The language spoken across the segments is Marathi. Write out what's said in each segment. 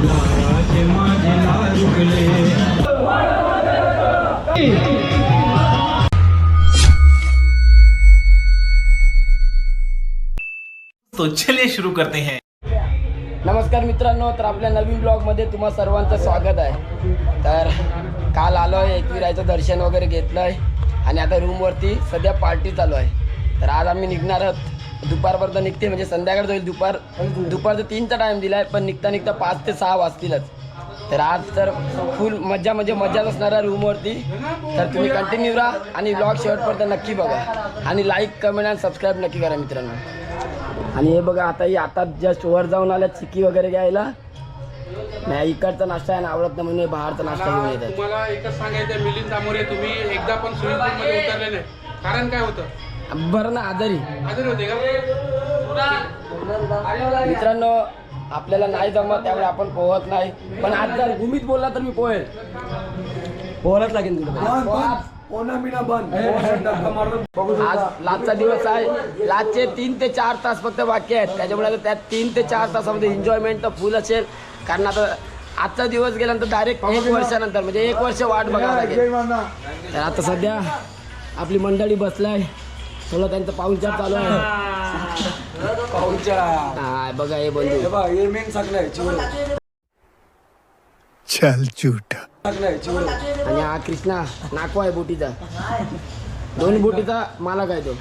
लाराचे माझे लारुगले. तो चलिए शुरू करते हैं. नमस्कार मित्रांनो, तर आपल्या नवीन ब्लॉगमध्ये तुम्हा सर्वांचं स्वागत आहे. तर काल आलो आहे, एकविरायचं दर्शन वगैरे घेतलं आहे आणि आता रूमवरती सध्या पार्टी चालू आहे. तर आज आम्ही निघणार आहोत, दुपारपर्यंत निघते, म्हणजे संध्याकाळ जाईल. दुपारचं 3चा टाईम दिला आहे, पण निघता 5 ते 6 वाजतीलच. तर आज तर फुल मजा, म्हणजे मजाच असणार आहे रूमवरती. तर तुम्ही कंटिन्यू राहा आणि ब्लॉग शेवटपर्यंत नक्की बघा आणि लाईक, कमेंट आणि सबस्क्राईब नक्की करा मित्रांनो. आणि हे बघा, आता जस्ट वर जाऊन आल्या चिक्की वगैरे घ्यायला. नाही, इकडचा नाश्ता आहे ना आवडत नाही म्हणून बाहेरचा नाश्ता घेऊन येतात. तुम्हाला एकच सांगायचं, मिलिंद दामोरे तुम्ही एकदा पण स्विमिंग पूलमध्ये उतरले नाही. कारण काय होतं? बरं ना, आजारी होते का मित्रांनो. आपल्याला नाही जमत त्यामुळे आपण पोहत नाही, पण आज जर भूमीत बोलला तर मी पोहेल. पोहायलाच लागेल तुला. आज लाचचा दिवस आहे. लाचचे 3 ते 4 तास फक्त बाकी आहेत, त्याच्यामुळे आता त्या 3 ते 4 तासामध्ये एन्जॉयमेंट तर फुल असेल. कारण आता आजचा दिवस गेल्यानंतर डायरेक्ट 1 वर्षानंतर, म्हणजे 1 वर्ष वाट बघावं लागेल. तर आता सध्या आपली मंडळी बसलाय, थोडं त्यांचं पाहुणचार चालू आहे. पाहुणचार बघा, हे बंधू चल झूठा. आणि हा कृष्णा नाकवा आहे बोटीचा, 2 बोटीचा मालक आहे तो.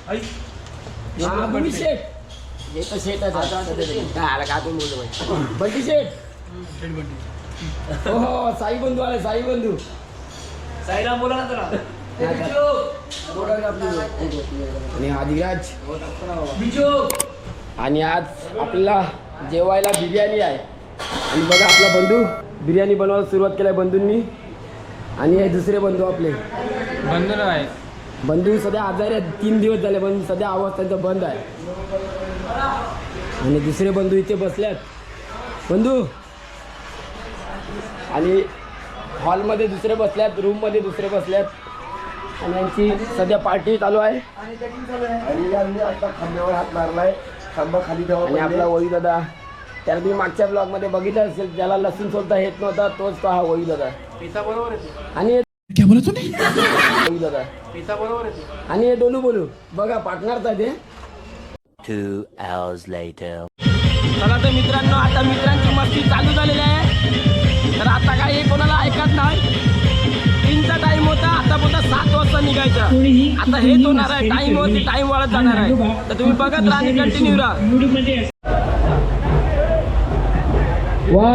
शेठ हे तर शेठ आहे का तुम्ही बोलतो बंटी शेठ. हो, साई बंधू आले, साई बंधू. साईराम बोला ना. आणि हा धीराज. आणि आज आपल्याला जेवायला बिर्याणी आहे. आणि बघा, आपला बंधू बिर्याणी बनवायला सुरुवात केली आहे बंधूंनी. आणि हे दुसरे बंधू आपले बंधन आहे. बंधू सध्या आजारी आहेत, 3 दिवस झाले, पण सध्या आवाज त्यांचा बंद आहे. आणि दुसरे बंधू इथे बसल्यात, बंधू. आणि हॉलमध्ये दुसरे बसल्यात, रूममध्ये दुसरे बसल्यात. आणि यांची सध्या पार्टी चालू आहे. आणि आता खांद्यावर हात मारलाय, खांबा खाली ठेवा. आणि आपला वही दादा, त्याला तुम्ही मागच्या ब्लॉगमध्ये बघितलं असेल, ज्याला लसूण सोलता येत नव्हता तोच तो हा वही दादा. बरोबर आणि वही दादा बरोबर आणि हे डोलू बोलू बघा, पार्टनरचा ते. 2 hours later. चला तर मित्रांनो, आता मित्रांची मस्ती चालू झालेली आहे. तर आता काय हे कोणाला ऐकत नाही. 3चा टाइम होता, आता बोलता 7 वाजता निघायचं. आता हेच होणार आहे, टाइम वाढत जाणार आहे. तर तुम्ही बघत राहा आणि कंटिन्यू राहा. 1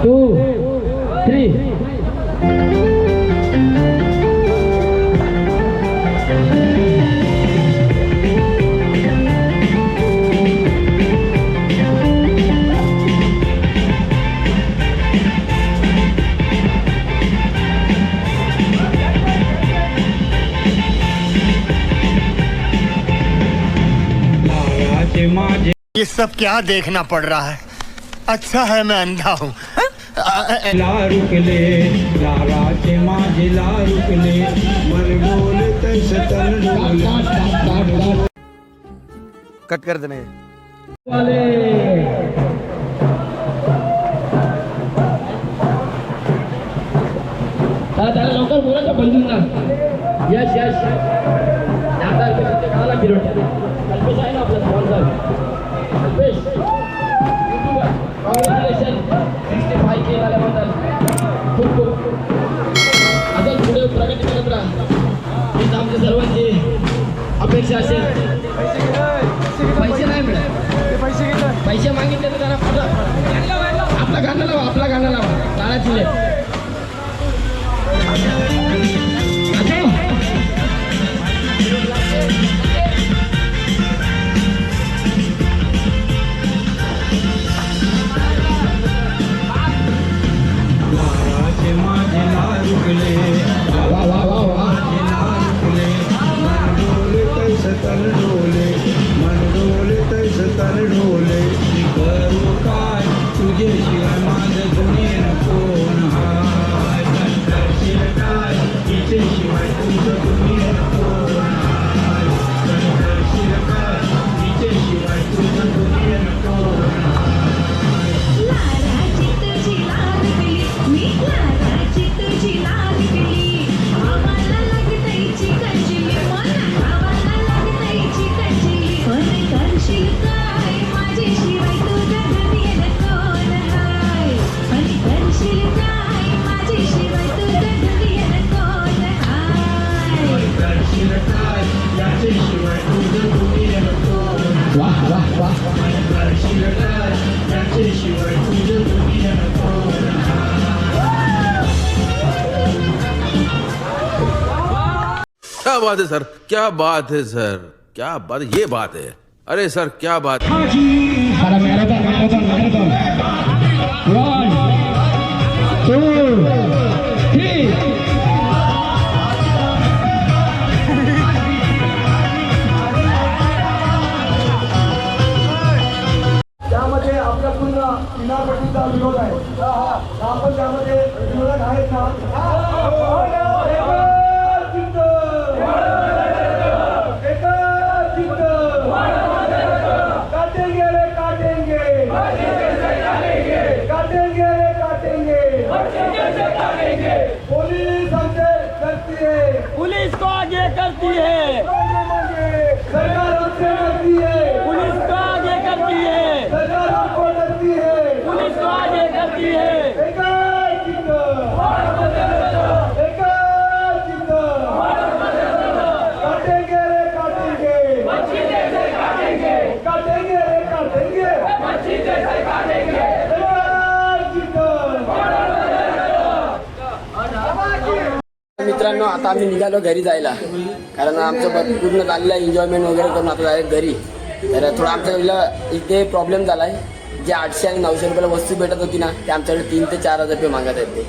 2 3. लाराचे माझे ये सब क्या देखना पड़ रहा है? अच्छा है मैं अंधा हूँ. लारुगले. लाराचे माझे लारुगले. मन बोले तैसे तन डोले. कट कर देने. त्याला लवकर बोलायचं बंधूंना. यश यश 10,000 रुपये ते काढायला किलो अल्पेश आहे ना आपला sponsor. Alpesh YouTuber, congratulation 65K झाल्याबद्दल. खूप अजून पुढे प्रगती करत राहा, हीच आमच्या सर्वांची अपेक्षा असेल. पैसे नाही मिळत, पैसे मागितले तर त्यांना आपला गाणं लावा ताळाची लेट. लाराचे माझे लारुगले. लाराचे लारुगले. मन डोले तैसे तन डोले. मन डोले तैसे तन डोले. करू काय तुझे शिवाय माझं दुनियेनं कोण हाय? करशील काय तिचे शिवाय तुझं दुनियेनं कोण हाय? करशील काय तिचे शिवाय तुझं दुनियेनं कोण हाय? क्या बात है सर, क्या बात है सर, क्या बात, ये बात है. अरे सर क्या बात. त्यामध्ये आपल्या पूर्ण किनारपट्टीचा विरोध आहे आपण त्यामध्ये विरोधक आहेत ना एकच चित्त. एकच चित्त. काटेंगे रे काटेंगे. काटेंगे रे काटेंगे. पुलिस हमसे डरती है. पुलिस को आगे करती है. सरकार हमसे डरती है. पुलिस को आगे करती है. सरकार हमको डरती है. पुलिस को आगे करती है. एकच चित्त. एकच चित्त. काटेंगे रे काटेंगे. काटेंगे रे काटेंगे. एकच चित्त. मित्रांनो आता आम्ही निघालो घरी जायला कारण आमचं पूर्ण झालेलं आहे एन्जॉयमेंट वगैरे करून आता डायरेक्ट घरी. तर थोडा आमच्याकडला इथे प्रॉब्लेम झाला आहे. जे 800 आणि 900 रुपयाला वस्तू भेटत होती ना ते आमच्याकडे 3 ते 4 हजार रुपये मागत आहेत ते.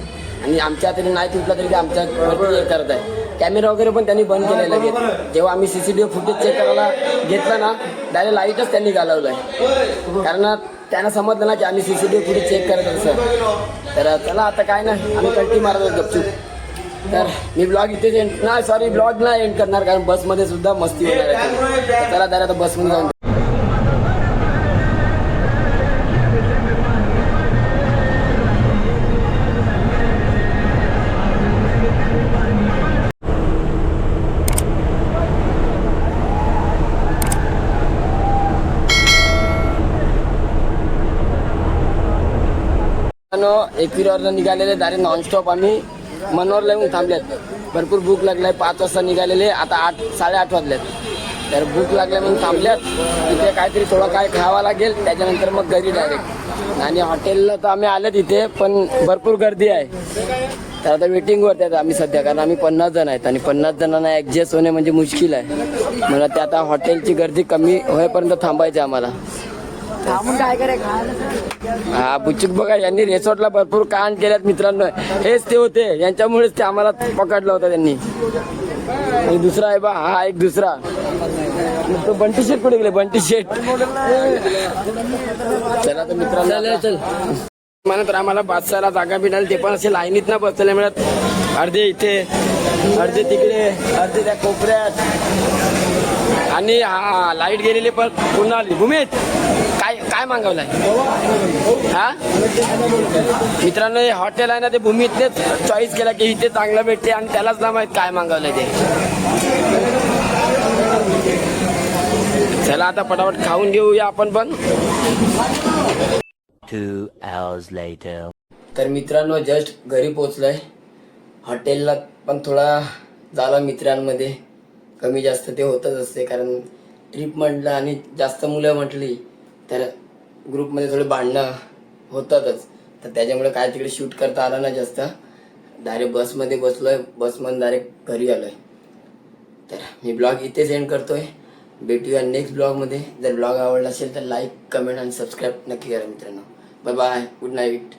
आणि आमच्या तरी नाही तुटला तरी ते आमच्यावरती हे करत आहे. कॅमेरा वगैरे पण त्यांनी बंद केलेला लगेच. जेव्हा आम्ही CCTV फुटेज चेक करायला घेतलं ना डायरेक्ट लाईटच त्यांनी घालवलं आहे कारण त्यांना समजलं ना की आम्ही CCTV फुटेज चेक करत असं. तर चला आता काय नाही आम्ही कल्टी मारत होतो गपचूप. तर मी ब्लॉग इथेच ब्लॉग ना एंड करणार कारण बसमध्ये सुद्धा मस्ती होणार आहे. तर चला तर आता बसमध्ये जाऊन एकविरावरनं निघालेले डायरेक्ट नॉनस्टॉप आम्ही मनोरला येऊन थांबल्यात. भरपूर भूक लागलाय. 5 वाजता निघालेले आता 8-8:30 वाजल्यात. तर भूक लागल्या म्हणून थांबल्यात. तिथे काहीतरी थोडं काय खावं लागेल त्याच्यानंतर मग घरी डायरेक्ट. आणि हॉटेलला तर आम्ही आले तिथे पण भरपूर गर्दी आहे. तर आता वेटिंगवरती आहेत आम्ही सध्या कारण आम्ही 50 जण आहेत आणि 50 जणांना ॲडजस्ट होणे म्हणजे मुश्किल आहे. मला ते आता हॉटेलची गर्दी कमी होईपर्यंत थांबायची आम्हाला. हा बुचूक बघा यांनी रिसॉर्टला भरपूर कांड केल्यात मित्रांनो. हेच ते होते यांच्यामुळेच ते आम्हाला पकडलं होतं त्यांनी. आणि दुसरा आहे बा हा एक दुसरा तो बंटी शेट कुठे गेले बंटी शेट. चला तर मित्रांनो चल म्हणत आम्हाला बादशाला जागा मिळाली ते पण असे लाईनीत ना बसायला मिळत. अर्धे इथे अर्धे तिकडे अर्धे त्या कोपऱ्यात. आणि हा लाईट गेलेली पण पुन्हा आली. भूमीत काय काय मागवलंय हा मित्रांनो हे हॉटेल आहे ना ते भूमीतनेच चॉईस केला की इथे चांगलं भेटते आणि त्यालाच ना माहित काय मागवलंय ते. चला आता पटापट खाऊन घेऊया आपण पण. 2 hours later. तर मित्रांनो जस्ट घरी पोचलोय. हॉटेलला पण थोडा झाला मित्रांमध्ये कमी जास्त ते होतच असते कारण ट्रिप म्हटलं आणि जास्त मुलं म्हटली तर ग्रुपमध्ये थोडे भांडणं होतातच. तर त्याच्यामुळे काय तिकडे शूट करता आलं ना जास्त. डायरेक्ट बसमध्ये बसलोय. बसमधून डायरेक्ट घरी आलोय. तर मी ब्लॉग इथेच एंड करतोय. भेटूया नेक्स्ट ब्लॉगमध्ये. जर ब्लॉग आवडला असेल तर लाईक कमेंट आणि सबस्क्राईब नक्की करा मित्रांनो. Bye bye. Good night.